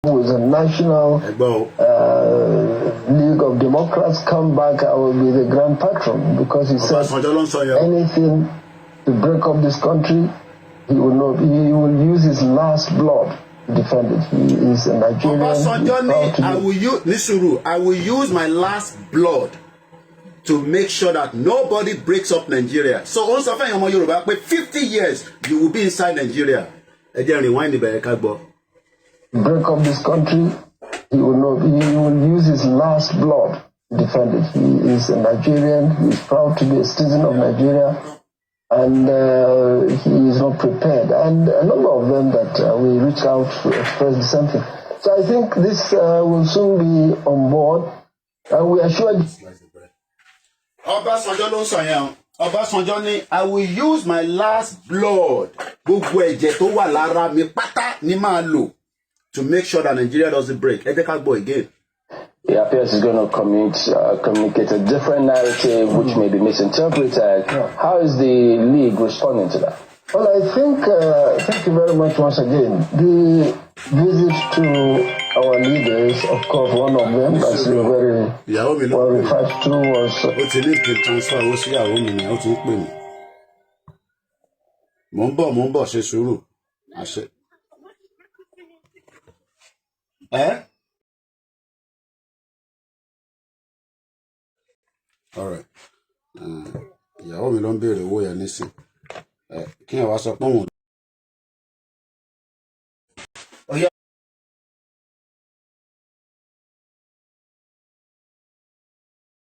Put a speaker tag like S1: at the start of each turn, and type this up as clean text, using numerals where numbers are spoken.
S1: with the National League of Democrats come back, I will be the grand patron, because he said anything to break up this country, he will use his last blood to defend it. He is a Nigerian.
S2: I will use my last blood to make sure that nobody breaks up Nigeria. So on Safa Yoruba, 50 years you will be inside Nigeria. Rewind the
S1: break up this country, he will use his last blood to defend it. He is a Nigerian. He is proud to be a citizen of Nigeria, and he is not prepared. And a number of them that we reached out to express the same thing. So I think this will soon be on board. We are sure.
S2: I will use my last blood to make sure that Nigeria doesn't break. Again.
S3: It appears he's going to communicate a different narrative which may be misinterpreted. How is the league responding to that?
S1: Well, I think, thank you very much once again. The visit to our leaders, of course, one of them, as you very well referred to, was...
S2: All right. Ìyàwó mi ló ń béèrè owó yẹn nísìn. Kí ẹ wá sọ pé òun